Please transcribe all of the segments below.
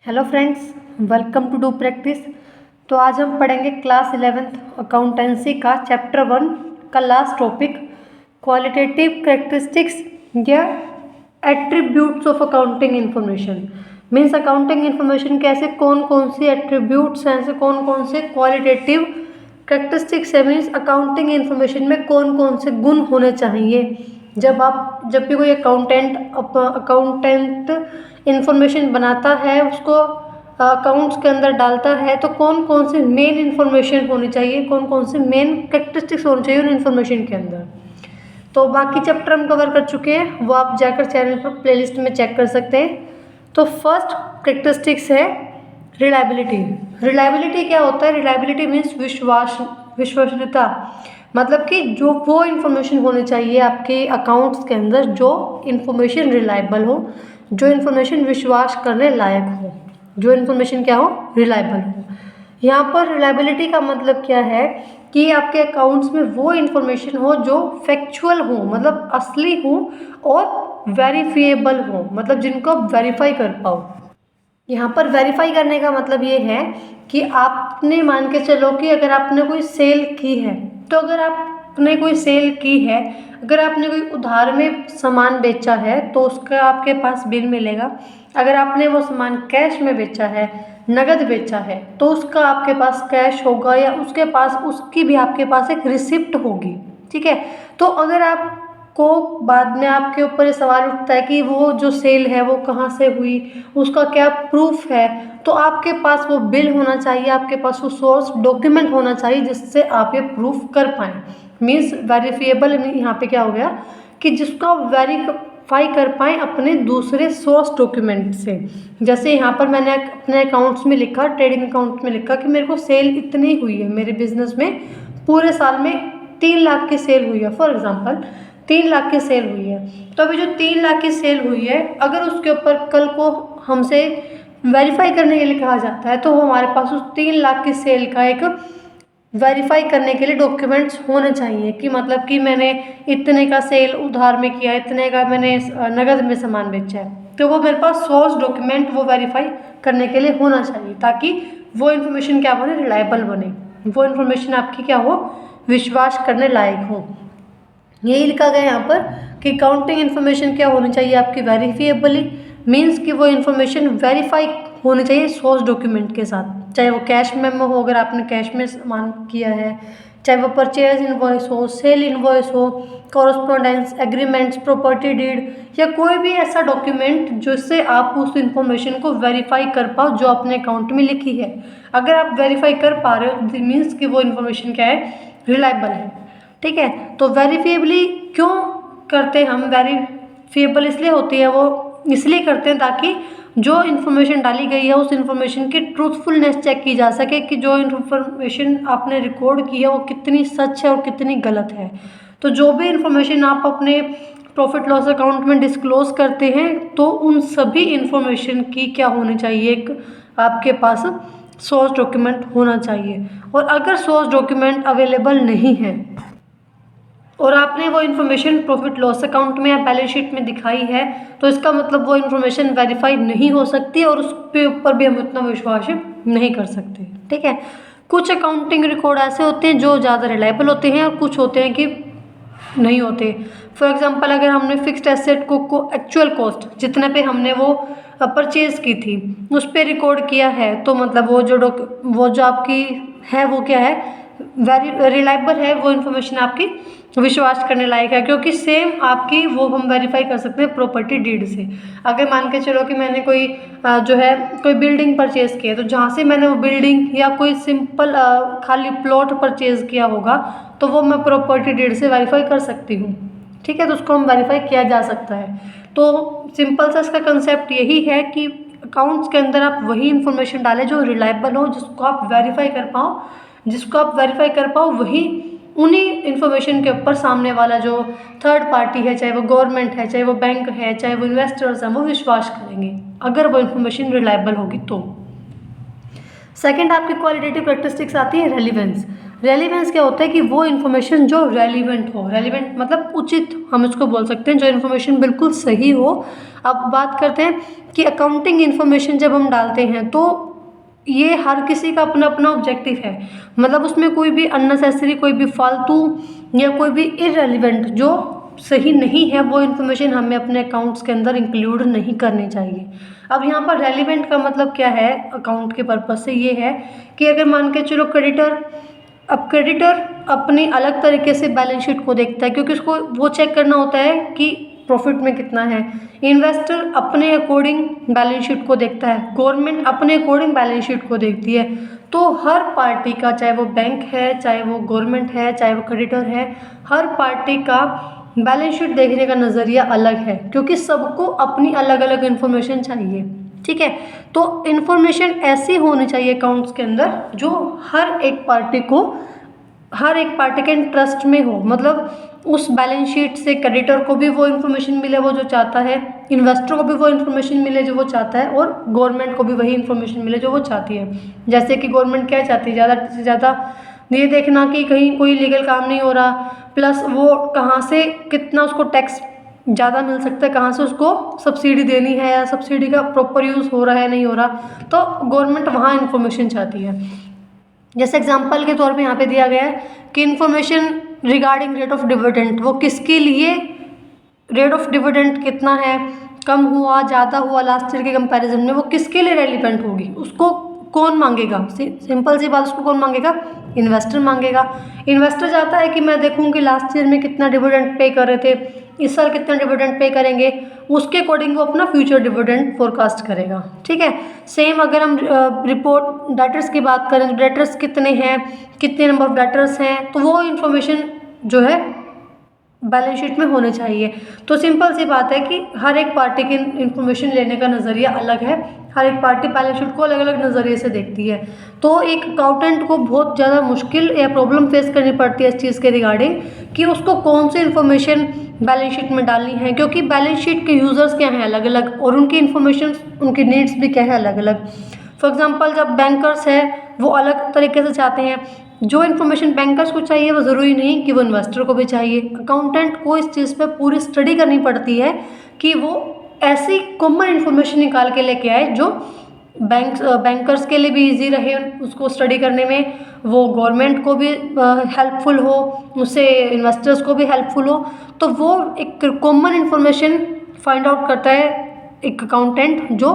Hello friends, welcome to do practice. तो आज हम पढ़ेंगे क्लास 11th अकाउंटेंसी का चैप्टर 1 का लास्ट टॉपिक क्वालिटेटिव कैरेक्टरिस्टिक्स या attributes of accounting information. Means accounting information के ऐसे कौन कौन से एट्रीब्यूट्स हैं, ऐसे कौन कौन से क्वालिटेटिव कैरेक्टरिस्टिक्स है। मीन्स अकाउंटिंग इन्फॉर्मेशन में कौन कौन से गुण होने चाहिए। जब भी कोई अकाउंटेंट इन्फॉर्मेशन बनाता है, उसको अकाउंट्स के अंदर डालता है, तो कौन कौन से मेन इन्फॉर्मेशन होनी चाहिए, कौन कौन से मेन कैरेक्टरिस्टिक्स होनी चाहिए उन इन्फॉर्मेशन के अंदर। तो बाकी चैप्टर हम कवर कर चुके हैं, वो आप जाकर चैनल पर प्लेलिस्ट में चेक कर सकते हैं। तो फर्स्ट कैरेक्टरिस्टिक्स है रिलायबिलिटी। रिलायबिलिटी क्या होता है? रिलायबिलिटी मीन्स विश्वसनीयता। मतलब कि जो वो इन्फॉर्मेशन होनी चाहिए आपके अकाउंट्स के अंदर जो इन्फॉर्मेशन रिलायबल हो, जो इन्फॉर्मेशन विश्वास करने लायक हो, जो इन्फॉर्मेशन क्या हो? रिलायबल हो। यहाँ पर रिलायबिलिटी का मतलब क्या है कि आपके अकाउंट्स में वो इन्फॉर्मेशन हो जो फैक्चुअल हो, मतलब असली हो, और वेरीफिएबल हो, मतलब जिनको आप वेरीफाई कर पाओ। यहाँ पर वेरीफाई करने का मतलब ये है कि आपने मान के चलो कि अगर आपने कोई सेल की है, तो अगर आपने कोई सेल की है, अगर आपने कोई उधार में सामान बेचा है तो उसका आपके पास बिल मिलेगा। अगर आपने वो सामान कैश में बेचा है, नगद बेचा है, तो उसका आपके पास कैश होगा, या उसके पास उसकी भी आपके पास एक रिसिप्ट होगी। ठीक है। तो अगर आप को बाद में आपके ऊपर ये सवाल उठता है कि वो जो सेल है वो कहाँ से हुई, उसका क्या प्रूफ है, तो आपके पास वो बिल होना चाहिए, आपके पास वो सोर्स डॉक्यूमेंट होना चाहिए जिससे आप ये प्रूफ कर पाएँ। मीन्स वेरीफिएबल यहाँ पे क्या हो गया कि जिसको आप वेरीफाई कर पाएँ अपने दूसरे सोर्स डॉक्यूमेंट से। जैसे यहाँ पर मैंने अपने अकाउंट्स में लिखा, ट्रेडिंग अकाउंट में लिखा कि मेरे को सेल इतनी हुई है, मेरे बिजनेस में पूरे साल में 3 लाख की सेल हुई है। फॉर एग्जाम्पल 3 लाख की सेल हुई है, तो अभी जो 3 लाख की सेल हुई है, अगर उसके ऊपर कल को हमसे वेरीफाई करने के लिए कहा जाता है, तो हमारे पास उस 3 लाख की सेल का एक वेरीफाई करने के लिए डॉक्यूमेंट्स होने चाहिए कि मतलब कि मैंने इतने का सेल उधार में किया, इतने का मैंने नगद में सामान बेचा है, तो वो मेरे पास सोर्स डॉक्यूमेंट वो वेरीफाई करने के लिए होना चाहिए, ताकि वो इन्फॉर्मेशन क्या बने? रिलायबल बने, वो इन्फॉर्मेशन आपकी क्या हो? विश्वास करने लायक हो। यही लिखा गया यहाँ पर कि काउंटिंग इन्फॉर्मेशन क्या होनी चाहिए आपकी? वेरीफिएबली। मीन्स कि वो इन्फॉर्मेशन वेरीफाई होनी चाहिए सोर्स डॉक्यूमेंट के साथ, चाहे वो कैश मेमो हो, अगर आपने कैश में सामान किया है, चाहे वो परचेज इनवॉइस हो, सेल इनवॉइस हो, कॉरस्पॉन्डेंस एग्रीमेंट्स, प्रॉपर्टी डीड, या कोई भी ऐसा डॉक्यूमेंट जिससे आप उस इन्फॉर्मेशन को वेरीफाई कर पाओ जो अपने अकाउंट में लिखी है। अगर आप वेरीफाई कर पा रहे हो, मीन्स कि वो इन्फॉर्मेशन क्या है? रिलायबल है। ठीक है। तो वेरीफिएबली क्यों करते हैं हम? वेरीफिएबल इसलिए होती है, वो इसलिए करते हैं ताकि जो इन्फॉर्मेशन डाली गई है उस इन्फॉर्मेशन की ट्रूथफुलनेस चेक की जा सके कि जो इन्फॉर्मेशन आपने रिकॉर्ड की है वो कितनी सच है और कितनी गलत है। तो जो भी इन्फॉर्मेशन आप अपने प्रॉफिट लॉस अकाउंट में डिस्क्लोज करते हैं, तो उन सभी इन्फॉर्मेशन की क्या होनी चाहिए? एक आपके पास सोर्स डॉक्यूमेंट होना चाहिए। और अगर सोर्स डॉक्यूमेंट अवेलेबल नहीं है और आपने वो इन्फॉर्मेशन प्रॉफिट लॉस अकाउंट में या बैलेंस शीट में दिखाई है, तो इसका मतलब वो इन्फॉर्मेशन वेरीफाई नहीं हो सकती और उस पे ऊपर भी हम उतना विश्वास नहीं कर सकते। ठीक है। कुछ अकाउंटिंग रिकॉर्ड ऐसे होते हैं जो ज़्यादा रिलायबल होते हैं, और कुछ होते हैं कि नहीं होते। फॉर एग्जांपल अगर हमने फिक्स्ड एसेट को एक्चुअल कॉस्ट जितने पे हमने वो परचेज की थी उस पर रिकॉर्ड किया है, तो मतलब वो जो आपकी है वो क्या है? वेरी रिलायबल है, वो इन्फॉर्मेशन आपकी विश्वास करने लायक है, क्योंकि सेम आपकी वो हम वेरीफाई कर सकते हैं प्रॉपर्टी डीड से। अगर मान के चलो कि मैंने कोई जो है कोई बिल्डिंग परचेज की है, तो जहाँ से मैंने वो बिल्डिंग या कोई सिंपल खाली प्लॉट परचेज किया होगा, तो वो मैं प्रॉपर्टी डीड से वेरीफाई कर सकती हूँ। ठीक है। तो उसको हम वेरीफाई किया जा सकता है। तो सिंपल सा इसका कंसेप्ट यही है कि अकाउंट्स के अंदर आप वही इन्फॉर्मेशन डालें जो रिलायबल हो, जिसको आप वेरीफाई कर पाओ, वही उन्हीं इन्फॉर्मेशन के ऊपर सामने वाला जो थर्ड पार्टी है, चाहे वो गवर्नमेंट है, चाहे वो बैंक है, चाहे वो इन्वेस्टर्स हैं, वो विश्वास करेंगे अगर वो इन्फॉर्मेशन रिलायबल होगी तो। सेकंड आपकी क्वालिटेटिव कैरेक्टरिस्टिक्स आती है रेलिवेंस। रेलिवेंस क्या होता है कि वो इन्फॉर्मेशन जो रेलिवेंट हो, रेलिवेंट मतलब उचित, हम इसको बोल सकते हैं, जो इन्फॉर्मेशन बिल्कुल सही हो। अब बात करते हैं कि अकाउंटिंग इन्फॉर्मेशन जब हम डालते हैं तो ये हर किसी का अपना अपना ऑब्जेक्टिव है, मतलब उसमें कोई भी अननेसेसरी, कोई भी फालतू या कोई भी इररेलेवेंट जो सही नहीं है वो इन्फॉर्मेशन हमें अपने अकाउंट्स के अंदर इंक्लूड नहीं करनी चाहिए। अब यहाँ पर रेलिवेंट का मतलब क्या है अकाउंट के पर्पज से, ये है कि अगर मान के चलो क्रेडिटर, अब क्रेडिटर अपनी अलग तरीके से बैलेंस शीट को देखता है क्योंकि उसको वो चेक करना होता है कि प्रॉफिट में कितना है। इन्वेस्टर अपने अकॉर्डिंग बैलेंस शीट को देखता है, गवर्नमेंट अपने अकॉर्डिंग बैलेंस शीट को देखती है। तो हर पार्टी का, चाहे वो बैंक है, चाहे वो गवर्नमेंट है, चाहे वो क्रेडिटर है, हर पार्टी का बैलेंस शीट देखने का नज़रिया अलग है क्योंकि सबको अपनी अलग अलग इन्फॉर्मेशन चाहिए। ठीक है, तो इन्फॉर्मेशन ऐसी होनी चाहिए अकाउंट्स के अंदर जो हर एक पार्टी को, हर एक पार्टी के इंटरेस्ट में हो, मतलब उस बैलेंस शीट से क्रेडिटर को भी वो इन्फॉर्मेशन मिले वो जो चाहता है, इन्वेस्टर को भी वो इन्फॉर्मेशन मिले जो वो चाहता है, और गवर्नमेंट को भी वही इन्फॉर्मेशन मिले जो वो चाहती है। जैसे कि गवर्नमेंट क्या चाहती है, ज़्यादा से ज़्यादा ये देखना कि कहीं कोई लीगल काम नहीं हो रहा, प्लस वो कहाँ से कितना उसको टैक्स ज़्यादा मिल सकता है, कहाँ से उसको सब्सिडी देनी है, या सब्सिडी का प्रॉपर यूज़ हो रहा है नहीं हो रहा, तो गवर्नमेंट वहाँ इन्फॉर्मेशन चाहती है। जैसे एग्जांपल के तौर पे यहाँ पे दिया गया है कि information regarding rate of dividend, वो किसके लिए, रेट ऑफ डिविडेंड कितना है, कम हुआ, ज़्यादा हुआ लास्ट ईयर के कंपैरिजन में, वो किसके लिए रेलिवेंट होगी, उसको कौन मांगेगा, सिंपल सी बात, उसको कौन मांगेगा, इन्वेस्टर मांगेगा। इन्वेस्टर चाहता है कि मैं देखूं कि लास्ट ईयर में कितना डिविडेंड पे कर रहे थे, इस साल कितना डिविडेंड पे करेंगे, उसके अकॉर्डिंग वो अपना फ्यूचर डिविडेंड फोरकास्ट करेगा। ठीक है, सेम अगर हम रिपोर्ट डेटर्स की बात करें तो डेटर्स कितने हैं, कितने नंबर ऑफ डेटर्स हैं, तो वो इन्फॉर्मेशन जो है बैलेंस शीट में होने चाहिए। तो सिंपल सी बात है कि हर एक पार्टी की इन्फॉर्मेशन लेने का नज़रिया अलग है, हर एक पार्टी बैलेंस शीट को अलग अलग नज़रिए से देखती है। तो एक अकाउंटेंट को बहुत ज़्यादा मुश्किल या प्रॉब्लम फेस करनी पड़ती है इस चीज़ के रिगार्डिंग कि उसको कौन सी इन्फॉर्मेशन बैलेंस शीट में डालनी है, क्योंकि बैलेंस शीट के यूज़र्स क्या हैं अलग अलग, और उनकी इन्फॉर्मेशन, उनकी नीड्स भी क्या है अलग अलग। फॉर एग्जांपल जब बैंकर्स है वो अलग तरीके से चाहते हैं, जो इन्फॉर्मेशन बैंकर्स को चाहिए वो ज़रूरी नहीं कि वो इन्वेस्टर को भी चाहिए। अकाउंटेंट को इस चीज़ पे पूरी स्टडी करनी पड़ती है कि वो ऐसी कॉमन इन्फॉर्मेशन निकाल के लेके आए जो बैंकर्स के लिए भी इजी रहे उसको स्टडी करने में, वो गवर्नमेंट को भी हेल्पफुल हो, उससे इन्वेस्टर्स को भी हेल्पफुल हो। तो वो एक कॉमन इन्फॉर्मेशन फाइंड आउट करता है एक अकाउंटेंट जो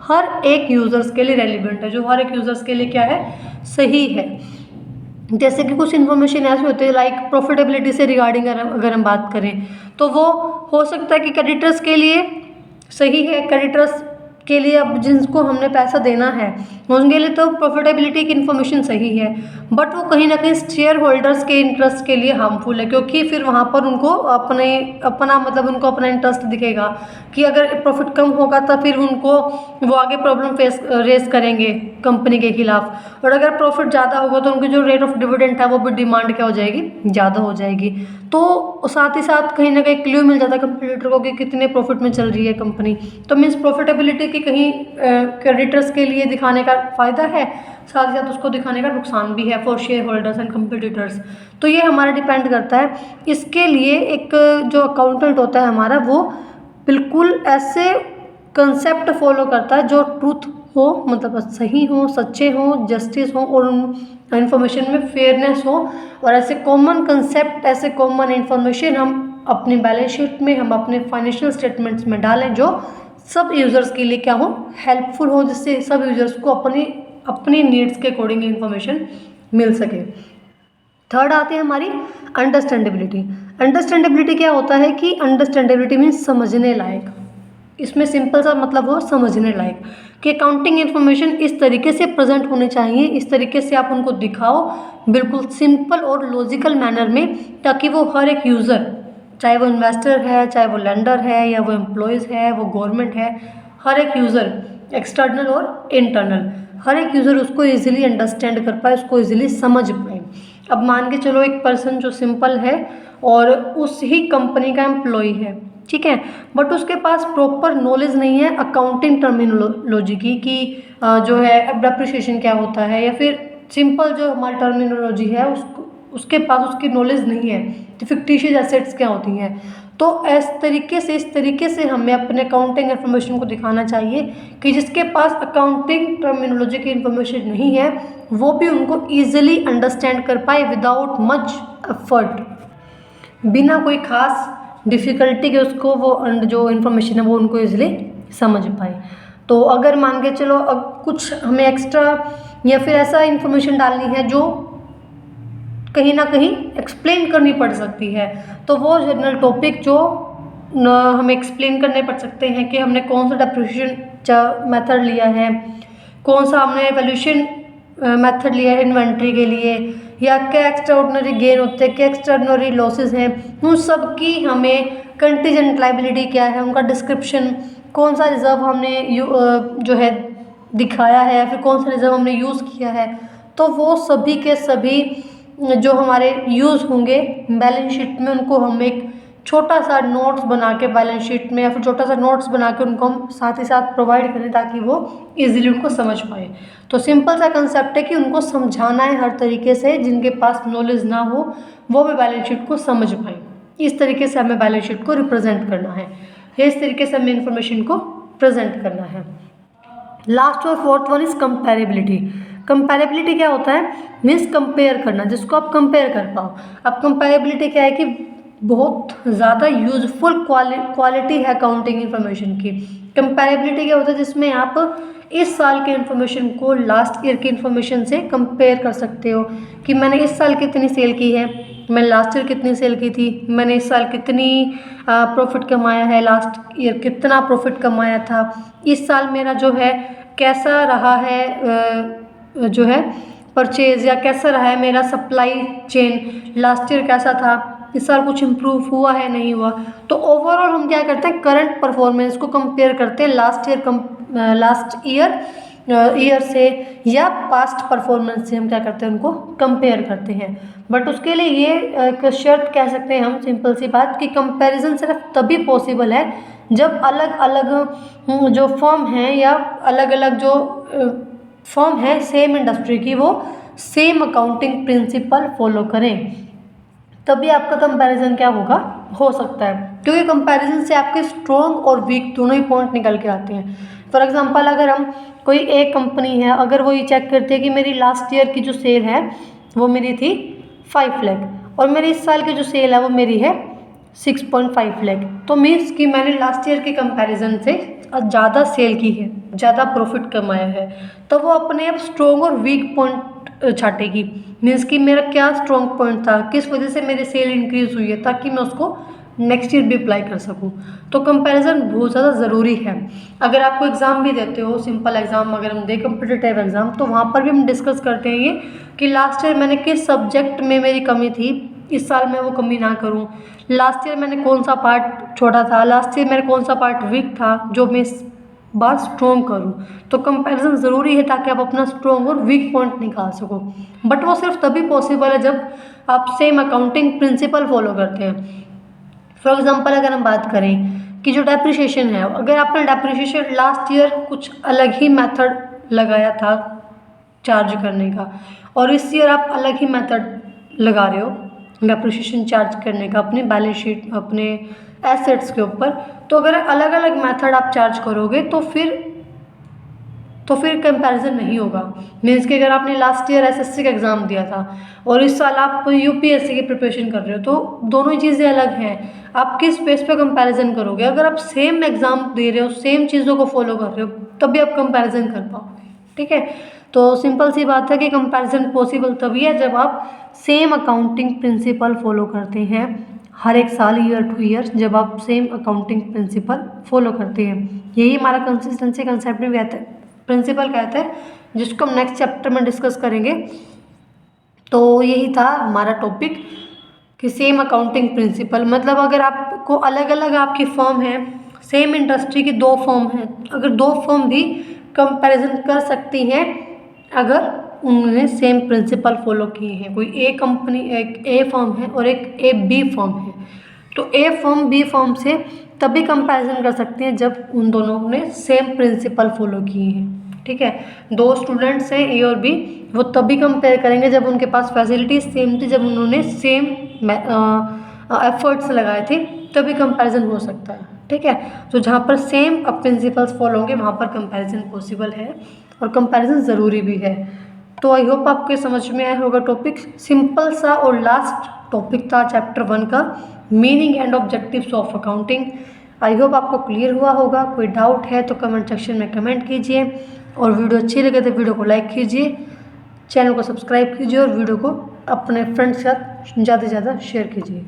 हर एक यूज़र्स के लिए रेलिवेंट है, जो हर एक यूज़र्स के लिए क्या है, सही है। जैसे कि कुछ इन्फॉर्मेशन ऐसी होती है लाइक प्रॉफिटेबिलिटी से रिगार्डिंग अगर हम बात करें तो वो हो सकता है कि क्रेडिटर्स के लिए सही है, क्रेडिटर्स के लिए अब जिनको हमने पैसा देना है उनके लिए तो प्रॉफिटेबिलिटी की इन्फॉर्मेशन सही है, बट वो कहीं ना कहीं शेयर होल्डर्स के इंटरेस्ट के लिए हार्मफुल है, क्योंकि फिर वहाँ पर उनको अपना मतलब उनको अपना इंटरेस्ट दिखेगा कि अगर प्रॉफिट कम होगा तो फिर उनको वो आगे प्रॉब्लम रेस करेंगे कंपनी के खिलाफ, और अगर प्रॉफिट ज़्यादा होगा तो उनकी जो रेट ऑफ डिविडेंड है वो भी डिमांड क्या हो जाएगी, ज़्यादा हो जाएगी। तो साथ ही साथ कहीं ना कहीं क्ल्यू मिल जाता है कंपटीटर को कि कितने प्रॉफिट में चल रही है कंपनी, तो मीन्स प्रॉफिटेबिलिटी की कहीं क्रेडिटर्स के लिए दिखाने का फ़ायदा है, साथ ही साथ उसको दिखाने का नुकसान भी है for share holders and competitors. तो ये हमारा डिपेंड करता है। इसके लिए एक जो अकाउंटेंट होता है हमारा वो बिल्कुल ऐसे कंसेप्ट फॉलो करता है जो ट्रूथ हो, मतलब सही हो, सच्चे हो, जस्टिस हो, और उन इन्फॉर्मेशन में फेयरनेस हो, और ऐसे कॉमन कंसेप्ट, ऐसे कॉमन इन्फॉर्मेशन हम अपनी बैलेंस शीट में, हम अपने फाइनेंशियल स्टेटमेंट्स में डालें जो सब यूज़र्स के लिए क्या हो, हेल्पफुल हो, जिससे सब यूज़र्स को अपनी नीड्स के अकॉर्डिंग इन्फॉर्मेशन मिल सके। थर्ड आती है हमारी अंडरस्टैंडेबिलिटी। अंडरस्टैंडेबिलिटी क्या होता है कि अंडरस्टैंडेबिलिटी मीन्स समझने लायक। इसमें सिंपल सा मतलब हो समझने लायक कि अकाउंटिंग इन्फॉर्मेशन इस तरीके से प्रेजेंट होने चाहिए, इस तरीके से आप उनको दिखाओ बिल्कुल सिंपल और लॉजिकल मैनर में, ताकि वो हर एक यूज़र, चाहे वो इन्वेस्टर है, चाहे वो लेंडर है, या वो एम्प्लॉयज़ है, वो गवर्नमेंट है, हर एक यूज़र एक्सटर्नल और इंटरनल, हर एक यूज़र उसको ईजिली अंडरस्टैंड कर पाए, उसको ईजिली समझ पाए। अब मान के चलो एक पर्सन जो सिंपल है और उस ही कंपनी का एम्प्लॉय है, ठीक है, बट उसके पास प्रॉपर नॉलेज नहीं है अकाउंटिंग टर्मिनोलॉजी की कि जो है डेप्रिसिएशन क्या होता है, या फिर सिंपल जो हमारी टर्मिनोलॉजी है उसके पास उसकी नॉलेज नहीं है कि फिक्टिशियस एसेट्स क्या होती हैं। तो इस तरीके से हमें अपने अकाउंटिंग इन्फॉर्मेशन को दिखाना चाहिए कि जिसके पास अकाउंटिंग टर्मिनोलॉजी की इन्फॉर्मेशन नहीं है वो भी उनको ईजिली अंडरस्टैंड कर पाए विदाउट मच एफर्ट, बिना कोई खास डिफ़िकल्टी के उसको वो जो इन्फॉर्मेशन है वो उनको ईजिली समझ पाए। तो अगर मान के चलो अब कुछ हमें एक्स्ट्रा या फिर ऐसा इन्फॉर्मेशन डालनी है जो कहीं ना कहीं एक्सप्लेन करनी पड़ सकती है, तो वो जनरल टॉपिक जो हमें एक्सप्लेन करने पड़ सकते हैं कि हमने कौन सा डेप्रिसिएशन मेथड लिया है, कौन सा हमने वैल्यूएशन मेथड लिया है इन्वेंट्री के लिए, या क्या एक्स्ट्रा ऑर्डिनरी गेन होते हैं, क्या एक्स्ट्रा ऑर्डिनरी लॉसेस हैं, उन सब की हमें कंटीजेंट लायबिलिटी क्या है, उनका डिस्क्रिप्शन, कौन सा रिजर्व हमने जो है दिखाया है, फिर कौन सा रिजर्व हमने यूज़ किया है, तो वो सभी के सभी जो हमारे यूज़ होंगे बैलेंस शीट में उनको हम एक छोटा सा नोट्स बना के बैलेंस शीट में या फिर छोटा सा नोट्स बना के उनको हम साथ ही साथ प्रोवाइड करें ताकि वो इजीली उनको समझ पाए। तो सिंपल सा कंसेप्ट है कि उनको समझाना है हर तरीके से, जिनके पास नॉलेज ना हो वो भी बैलेंस शीट को समझ पाए। इस तरीके से हमें बैलेंस शीट को रिप्रेजेंट करना है, इस तरीके से हमें इन्फॉर्मेशन को प्रेजेंट करना है। लास्ट और fourth one is comparability. Comparability क्या होता है, मीन्स कंपेयर करना, जिसको आप कंपेयर कर पाओ। अब कंपेरेबिलिटी क्या है कि बहुत ज़्यादा यूजफुल क्वालिटी है अकाउंटिंग इन्फॉर्मेशन की। कंपेरेबिलिटी क्या होता है, जिसमें आप इस साल के इन्फॉर्मेशन को लास्ट ईयर की इन्फॉर्मेशन से कंपेयर कर सकते हो कि मैंने इस साल कितनी सेल की है, मैंने लास्ट ईयर कितनी सेल की थी, मैंने इस साल कितनी प्रॉफिट कमाया है, लास्ट ईयर कितना प्रॉफिट कमाया था, इस साल मेरा जो है कैसा रहा है जो है परचेज, या कैसा रहा है मेरा सप्लाई चेन, लास्ट ईयर कैसा था, इस साल कुछ इम्प्रूव हुआ है नहीं हुआ। तो ओवरऑल हम क्या करते हैं, करंट परफॉर्मेंस को कंपेयर करते हैं लास्ट ईयर से या पास्ट परफॉर्मेंस से हम क्या करते हैं, उनको कंपेयर करते हैं। बट उसके लिए ये एक शर्त कह सकते हैं हम, सिंपल सी बात, कि कंपैरिजन सिर्फ तभी पॉसिबल है जब अलग अलग जो फर्म हैं या अलग अलग जो फर्म है सेम इंडस्ट्री की, वो सेम अकाउंटिंग प्रिंसिपल फॉलो करें, तभी आपका कंपैरिजन क्या होगा, हो सकता है। क्योंकि कंपैरिजन से आपके स्ट्रॉन्ग और वीक दोनों ही पॉइंट निकल के आते हैं। फॉर एग्जांपल अगर हम कोई एक कंपनी है, अगर वो ये चेक करते हैं कि मेरी लास्ट ईयर की जो सेल है वो मेरी थी 5 लाख और मेरी इस साल की जो सेल है वो मेरी है 6.5 लाख, तो मीन्स कि मैंने लास्ट ईयर के कंपैरिजन से ज़्यादा सेल की है, ज़्यादा प्रॉफिट कमाया है, तो वो अपने आप स्ट्रॉन्ग और वीक पॉइंट छाटेगी। मीन्स कि मेरा क्या स्ट्रॉन्ग पॉइंट था, किस वजह से मेरी सेल इंक्रीज हुई है, ताकि मैं उसको नेक्स्ट ईयर भी अप्लाई कर सकूं। तो कंपैरिजन बहुत ज़्यादा ज़रूरी है। अगर आपको एग्ज़ाम भी देते हो, सिंपल एग्ज़ाम अगर हम दें, कॉम्पिटिटिव एग्ज़ाम, तो वहाँ पर भी हम डिस्कस करते हैं ये कि लास्ट ईयर मैंने किस सब्जेक्ट में मेरी कमी थी, इस साल मैं वो कमी ना करूं। लास्ट ईयर मैंने कौन सा पार्ट छोड़ा था, लास्ट ईयर मेरा कौन सा पार्ट वीक था, जो मैं इस बार स्ट्रॉन्ग करूं। तो कंपैरिजन ज़रूरी है ताकि आप अपना स्ट्रॉन्ग और वीक पॉइंट निकाल सको। बट वो सिर्फ तभी पॉसिबल है जब आप सेम अकाउंटिंग प्रिंसिपल फॉलो करते हैं। फॉर एग्जाम्पल अगर हम बात करें कि जो डेप्रिसिएशन है, अगर आपने डेप्रिसिएशन लास्ट ईयर कुछ अलग ही मेथड लगाया था चार्ज करने का और इस ईयर आप अलग ही मेथड लगा रहे हो डेप्रिसिएशन चार्ज करने का अपने बैलेंस शीट, अपने एसेट्स के ऊपर, तो अगर अलग अलग मेथड आप चार्ज करोगे तो फिर कंपैरिजन नहीं होगा। मीन्स कि अगर आपने लास्ट ईयर एसएससी का एग्ज़ाम दिया था और इस साल आप यूपीएससी की प्रिपरेशन कर रहे हो, तो दोनों ही चीज़ें अलग हैं। आप किस बेस पे कंपैरिजन करोगे? अगर आप सेम एग्ज़ाम दे रहे हो, सेम चीज़ों को फॉलो कर रहे हो, तभी आप कंपैरिजन कर पाओगे। ठीक है, तो सिंपल सी बात है कि कंपैरिजन पॉसिबल तभी है जब आप सेम अकाउंटिंग प्रिंसिपल फॉलो करते हैं हर एक साल, ईयर टू ईयर, जब आप सेम अकाउंटिंग प्रिंसिपल फॉलो करते हैं। यही हमारा कंसिस्टेंसी कंसेप्ट भी कहते हैं, प्रिंसिपल कहते हैं, जिसको हम नेक्स्ट चैप्टर में डिस्कस करेंगे। तो यही था हमारा टॉपिक कि सेम अकाउंटिंग प्रिंसिपल, मतलब अगर आपको अलग अलग आपकी फर्म है, सेम इंडस्ट्री की 2 फर्म है, अगर 2 फर्म भी कंपैरिजन कर सकती हैं अगर उन्होंने सेम प्रिंसिपल फॉलो किए हैं। कोई ए कंपनी, एक ए फर्म है और एक ए बी फर्म है, तो ए फर्म बी फर्म से तभी कंपैरिजन कर सकते हैं जब उन दोनों ने सेम प्रिंसिपल फॉलो किए हैं। ठीक है। 2 स्टूडेंट्स हैं ए और बी, वो तभी कंपेयर करेंगे जब उनके पास फैसिलिटीज सेम थी, जब उन्होंने सेम एफर्ट्स लगाए थे, तभी कंपैरिजन हो सकता है, ठीक है। तो जहाँ पर सेम प्रिंसिपल्स फॉलो होंगे वहाँ पर कंपैरिजन पॉसिबल है और कंपैरिजन ज़रूरी भी है। तो आई होप आपको समझ में आया होगा टॉपिक। सिंपल सा और लास्ट टॉपिक था चैप्टर 1 का, meaning and objectives of accounting. I hope आपको क्लियर हुआ होगा। कोई डाउट है तो कमेंट सेक्शन में कमेंट कीजिए, और वीडियो अच्छी लगे तो वीडियो को लाइक कीजिए, चैनल को सब्सक्राइब कीजिए और वीडियो को अपने फ्रेंड्स के साथ ज़्यादा से ज़्यादा शेयर कीजिए।